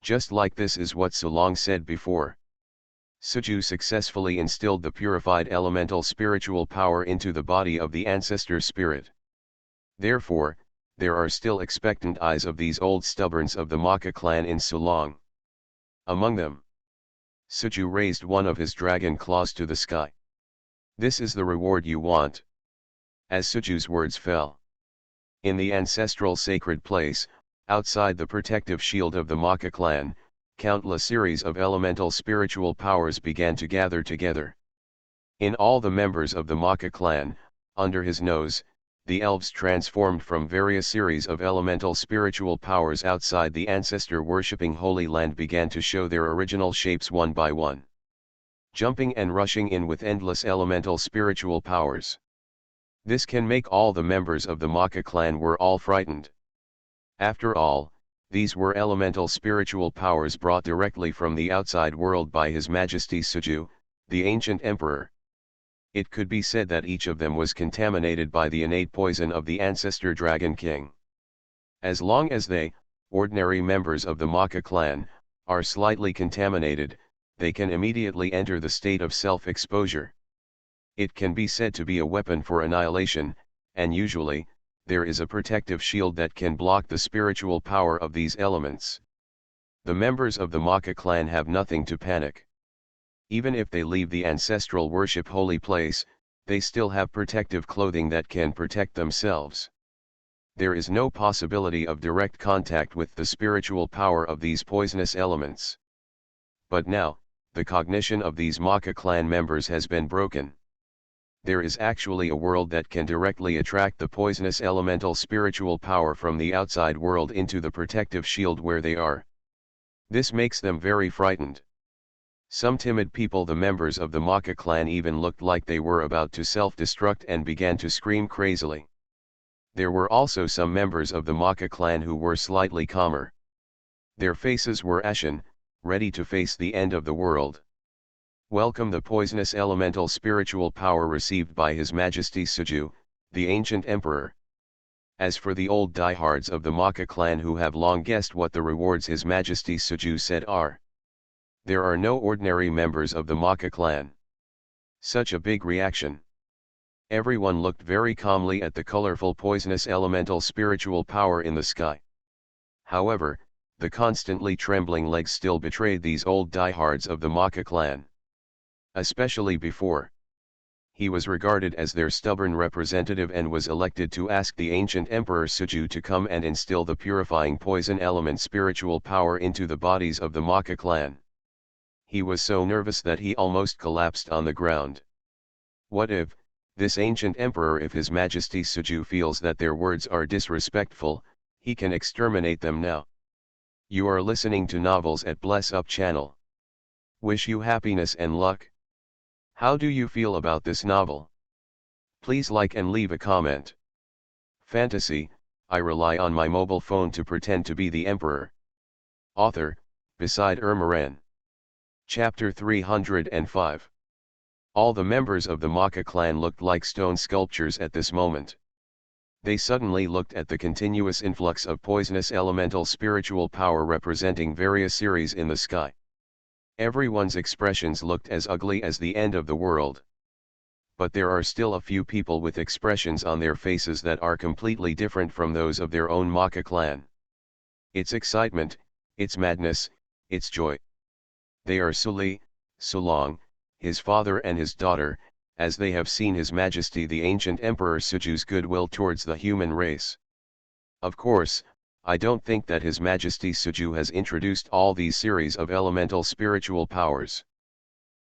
Just like this is what Sulong said before. Suju successfully instilled the purified elemental spiritual power into the body of the ancestor spirit. Therefore, there are still expectant eyes of these old stubborns of the Maka clan in Sulong. Among them, Suju raised one of his dragon claws to the sky. This is the reward you want. As Suju's words fell. In the ancestral sacred place, outside the protective shield of the Maka clan, countless series of elemental spiritual powers began to gather together. In all the members of the Maka clan, under his nose, the elves transformed from various series of elemental spiritual powers outside the ancestor-worshipping Holy Land began to show their original shapes one by one. Jumping and rushing in with endless elemental spiritual powers. This can make all the members of the Maka clan were all frightened. After all, these were elemental spiritual powers brought directly from the outside world by His Majesty Suju, the Ancient Emperor. It could be said that each of them was contaminated by the innate poison of the ancestor Dragon King. As long as they, ordinary members of the Maka clan, are slightly contaminated, they can immediately enter the state of self-exposure. It can be said to be a weapon for annihilation, and usually, there is a protective shield that can block the spiritual power of these elements. The members of the Maka clan have nothing to panic. Even if they leave the ancestral worship holy place, they still have protective clothing that can protect themselves. There is no possibility of direct contact with the spiritual power of these poisonous elements. But now, the cognition of these Maka clan members has been broken. There is actually a world that can directly attract the poisonous elemental spiritual power from the outside world into the protective shield where they are. This makes them very frightened. Some timid people, the members of the Maka clan, even looked like they were about to self-destruct and began to scream crazily. There were also some members of the Maka clan who were slightly calmer. Their faces were ashen, ready to face the end of the world. Welcome the poisonous elemental spiritual power received by His Majesty Suju, the ancient emperor. As for the old diehards of the Maka clan who have long guessed what the rewards His Majesty Suju said are. There are no ordinary members of the Maka clan. Such a big reaction. Everyone looked very calmly at the colorful poisonous elemental spiritual power in the sky. However, the constantly trembling legs still betrayed these old diehards of the Maka clan. Especially before. He was regarded as their stubborn representative and was elected to ask the ancient Emperor Suju to come and instill the purifying poison element spiritual power into the bodies of the Maka clan. He was so nervous that he almost collapsed on the ground. What if, this ancient emperor, if His Majesty Suju feels that their words are disrespectful, he can exterminate them now. You are listening to Novels at Bless Up channel. Wish you happiness and luck. How do you feel about this novel? Please like and leave a comment. Fantasy, I rely on my mobile phone to pretend to be the emperor. Author, Beside Ermaran. Chapter 305. All the members of the Maka clan looked like stone sculptures at this moment. They suddenly looked at the continuous influx of poisonous elemental spiritual power representing various series in the sky. Everyone's expressions looked as ugly as the end of the world. But there are still a few people with expressions on their faces that are completely different from those of their own Maka clan. It's excitement, it's madness, it's joy. They are Suli, Sulong, his father and his daughter, as they have seen His Majesty the ancient Emperor Suju's goodwill towards the human race. Of course, I don't think that His Majesty Suju has introduced all these series of elemental spiritual powers.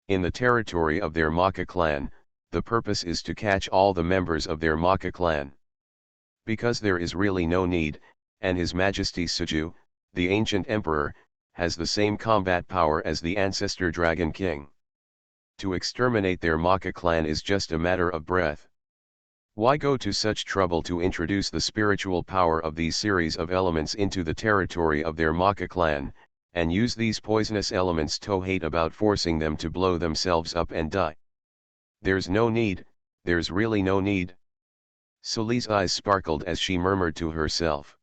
In the territory of their Maka clan, the purpose is to catch all the members of their Maka clan. Because there is really no need, and His Majesty Suju, the ancient emperor, has the same combat power as the ancestor Dragon King. To exterminate their Maka clan is just a matter of breath. Why go to such trouble to introduce the spiritual power of these series of elements into the territory of their Maka clan, and use these poisonous elements to hate about forcing them to blow themselves up and die? There's no need, there's really no need. Suli's eyes sparkled as she murmured to herself.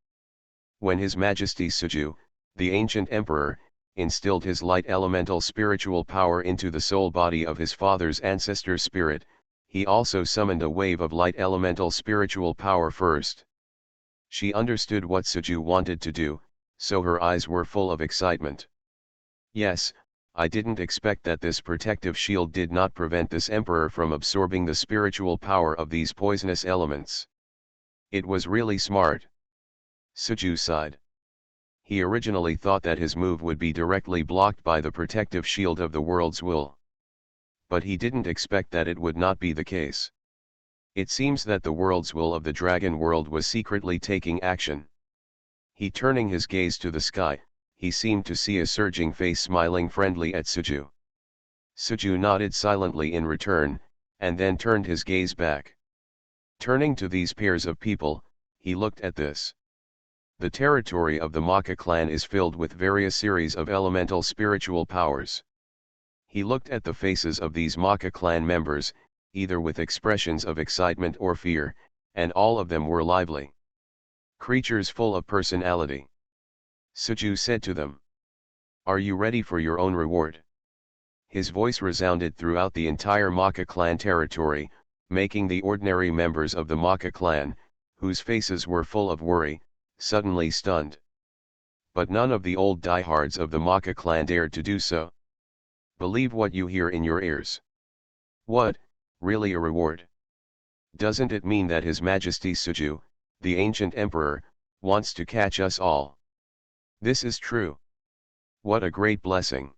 When His Majesty Suju, the ancient emperor, instilled his light elemental spiritual power into the soul body of his father's ancestor spirit, he also summoned a wave of light elemental spiritual power first. She understood what Suju wanted to do, so her eyes were full of excitement. Yes, I didn't expect that this protective shield did not prevent this emperor from absorbing the spiritual power of these poisonous elements. It was really smart. Suju sighed. He originally thought that his move would be directly blocked by the protective shield of the world's will. But he didn't expect that it would not be the case. It seems that the world's will of the dragon world was secretly taking action. He turning his gaze to the sky, he seemed to see a surging face smiling friendly at Suju. Suju nodded silently in return, and then turned his gaze back. Turning to these pairs of people, he looked at this. The territory of the Maka clan is filled with various series of elemental spiritual powers. He looked at the faces of these Maka clan members, either with expressions of excitement or fear, and all of them were lively. Creatures full of personality. Suju said to them, "Are you ready for your own reward?" His voice resounded throughout the entire Maka clan territory, making the ordinary members of the Maka clan, whose faces were full of worry, suddenly stunned. But none of the old diehards of the Maka clan dared to do so. Believe what you hear in your ears. What, really a reward? Doesn't it mean that His Majesty Suju, the ancient emperor, wants to catch us all? This is true. What a great blessing.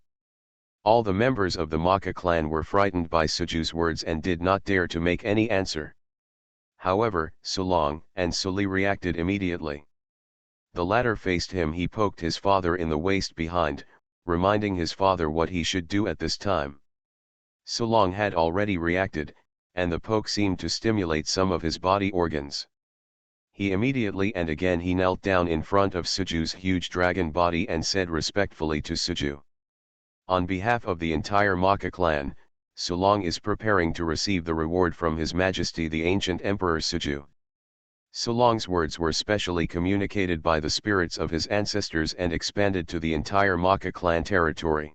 All the members of the Maka clan were frightened by Suju's words and did not dare to make any answer. However, Sulong and Suli reacted immediately. The latter faced him. He poked his father in the waist behind, reminding his father what he should do at this time. Sulong had already reacted, and the poke seemed to stimulate some of his body organs. He immediately and again he knelt down in front of Suju's huge dragon body and said respectfully to Suju. On behalf of the entire Maka clan, Sulong is preparing to receive the reward from His Majesty the ancient Emperor Suju. Sulong's words were specially communicated by the spirits of his ancestors and expanded to the entire Maka clan territory.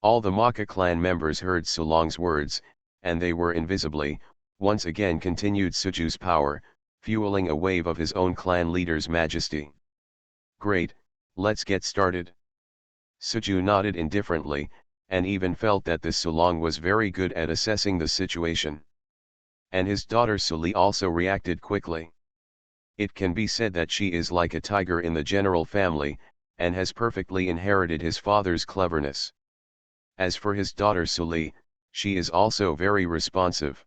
All the Maka clan members heard Sulong's words, and they were invisibly, once again continued Suju's power, fueling a wave of his own clan leader's majesty. Great, let's get started. Suju nodded indifferently, and even felt that this Sulong was very good at assessing the situation. And his daughter Suli also reacted quickly. It can be said that she is like a tiger in the general family, and has perfectly inherited his father's cleverness. As for his daughter Suli, she is also very responsive.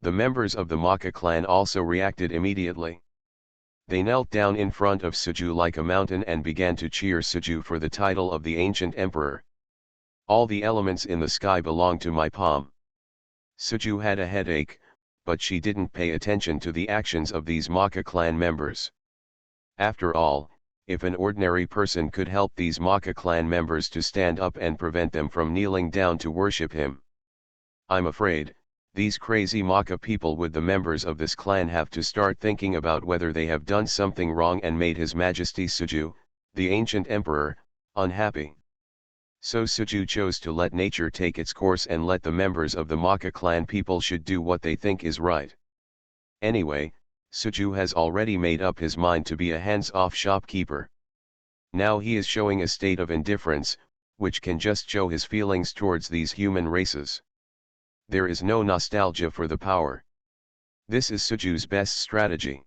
The members of the Maka clan also reacted immediately. They knelt down in front of Suju like a mountain and began to cheer Suju for the title of the ancient emperor. All the elements in the sky belong to my palm. Suju had a headache, but she didn't pay attention to the actions of these Maka clan members. After all, if an ordinary person could help these Maka clan members to stand up and prevent them from kneeling down to worship him, I'm afraid, these crazy Maka people would the members of this clan have to start thinking about whether they have done something wrong and made His Majesty Suju, the ancient emperor, unhappy. So Suju chose to let nature take its course and let the members of the Maka clan people should do what they think is right. Anyway, Suju has already made up his mind to be a hands-off shopkeeper. Now he is showing a state of indifference, which can just show his feelings towards these human races. There is no nostalgia for the power. This is Suju's best strategy.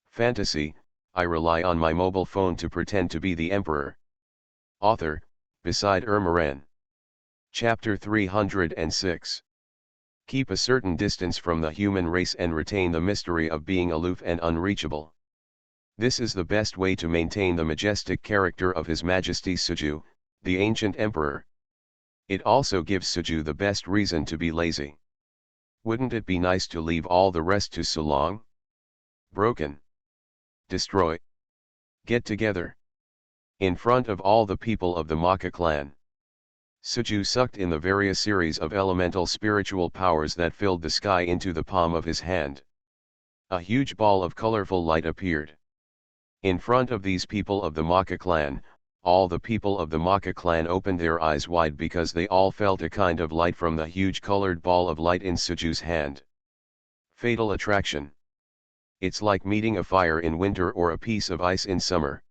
Fantasy, I rely on my mobile phone to pretend to be the emperor. Author, Beside Ermaran. Chapter 306. Keep a certain distance from the human race and retain the mystery of being aloof and unreachable. This is the best way to maintain the majestic character of His Majesty Suju, the ancient emperor. It also gives Suju the best reason to be lazy. Wouldn't it be nice to leave all the rest to Sulong? Broken. Destroy. Get together. In front of all the people of the Maka clan. Suju sucked in the various series of elemental spiritual powers that filled the sky into the palm of his hand. A huge ball of colorful light appeared. In front of these people of the Maka clan, all the people of the Maka clan opened their eyes wide because they all felt a kind of light from the huge colored ball of light in Suju's hand. Fatal attraction. It's like meeting a fire in winter or a piece of ice in summer.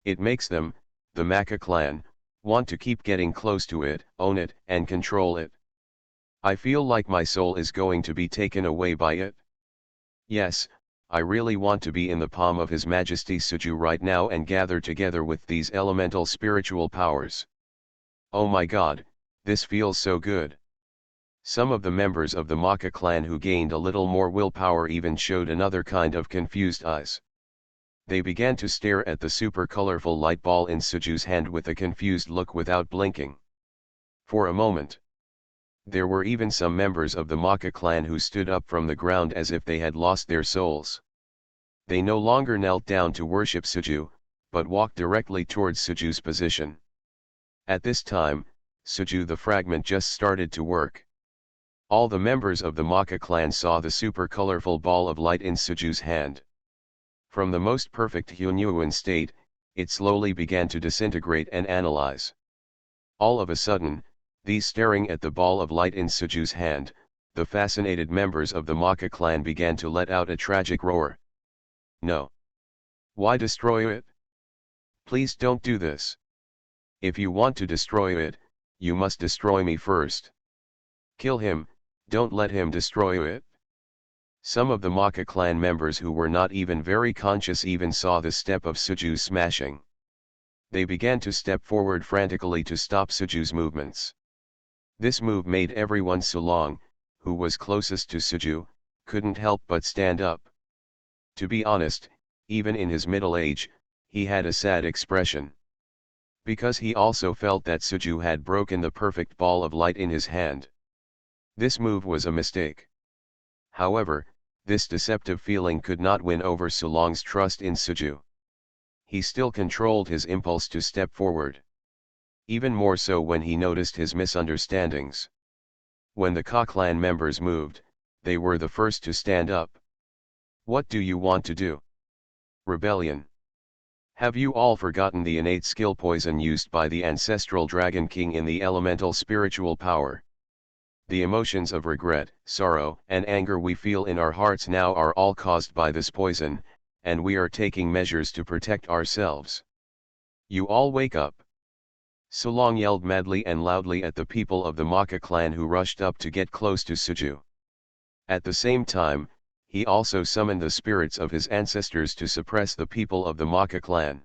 It makes them, the Maka clan, want to keep getting close to it, own it, and control it. I feel like my soul is going to be taken away by it. Yes, I really want to be in the palm of His Majesty Suju right now and gather together with these elemental spiritual powers. Oh my God, this feels so good. Some of the members of the Maka clan who gained a little more willpower even showed another kind of confused eyes. They began to stare at the super colorful light ball in Suju's hand with a confused look without blinking. For a moment, there were even some members of the Maka clan who stood up from the ground as if they had lost their souls. They no longer knelt down to worship Suju, but walked directly towards Suju's position. At this time, Suju the fragment just started to work. All the members of the Maka clan saw the super colorful ball of light in Suju's hand. From the most perfect Hunyuan state, it slowly began to disintegrate and analyze. All of a sudden, These staring at the ball of light in Suju's hand, the fascinated members of the Maka clan began to let out a tragic roar. No. Why destroy it? Please don't do this. If you want to destroy it, you must destroy me first. Kill him, don't let him destroy it. Some of the Maka clan members who were not even very conscious even saw the step of Suju's smashing. They began to step forward frantically to stop Suju's movements. This move made everyone Sulong, who was closest to Suju, couldn't help but stand up. To be honest, even in his middle age, he had a sad expression. Because he also felt that Suju had broken the perfect ball of light in his hand. This move was a mistake. However, this deceptive feeling could not win over Sulong's trust in Suju. He still controlled his impulse to step forward. Even more so when he noticed his misunderstandings. When the Ka clan members moved, they were the first to stand up. What do you want to do? Rebellion. Have you all forgotten the innate skill poison used by the ancestral Dragon King in the elemental spiritual power? The emotions of regret, sorrow, and anger we feel in our hearts now are all caused by this poison, and we are taking measures to protect ourselves. You all wake up. Sulong yelled madly and loudly at the people of the Maka clan who rushed up to get close to Suju. At the same time, he also summoned the spirits of his ancestors to suppress the people of the Maka clan.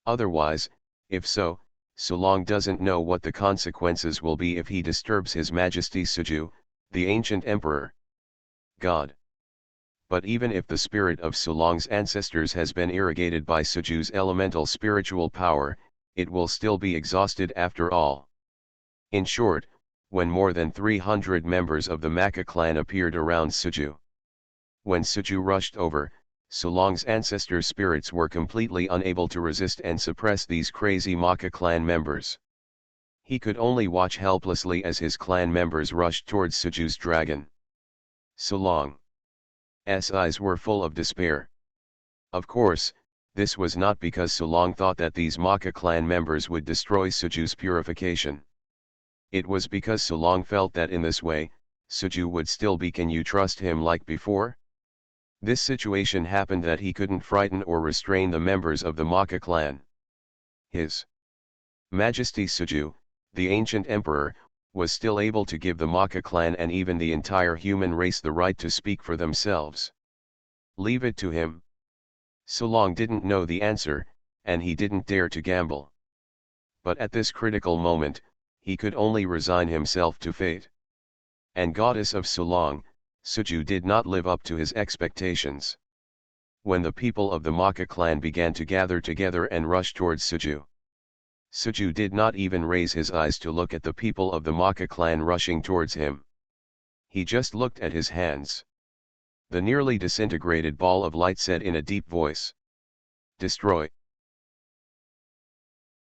Otherwise, if so, Sulong doesn't know what the consequences will be if he disturbs His Majesty Suju, the ancient emperor. God. But even if the spirit of Sulong's ancestors has been irrigated by Suju's elemental spiritual power, it will still be exhausted after all. In short, when more than 300 members of the Maka clan appeared around Suju. When Suju rushed over, Sulong's ancestor spirits were completely unable to resist and suppress these crazy Maka clan members. He could only watch helplessly as his clan members rushed towards Suju's dragon. Sulong's eyes were full of despair. Of course, this was not because Sulong thought that these Maka clan members would destroy Suju's purification. It was because Sulong felt that in this way, Suju would still be. Can you trust him like before? This situation happened that he couldn't frighten or restrain the members of the Maka clan. His Majesty Suju, the ancient emperor, was still able to give the Maka clan and even the entire human race the right to speak for themselves. Leave it to him. Sulong didn't know the answer, and he didn't dare to gamble. But at this critical moment, he could only resign himself to fate. And goddess of Sulong, Suju did not live up to his expectations. When the people of the Maka clan began to gather together and rush towards Suju, Suju did not even raise his eyes to look at the people of the Maka clan rushing towards him. He just looked at his hands. The nearly disintegrated ball of light said in a deep voice, "Destroy."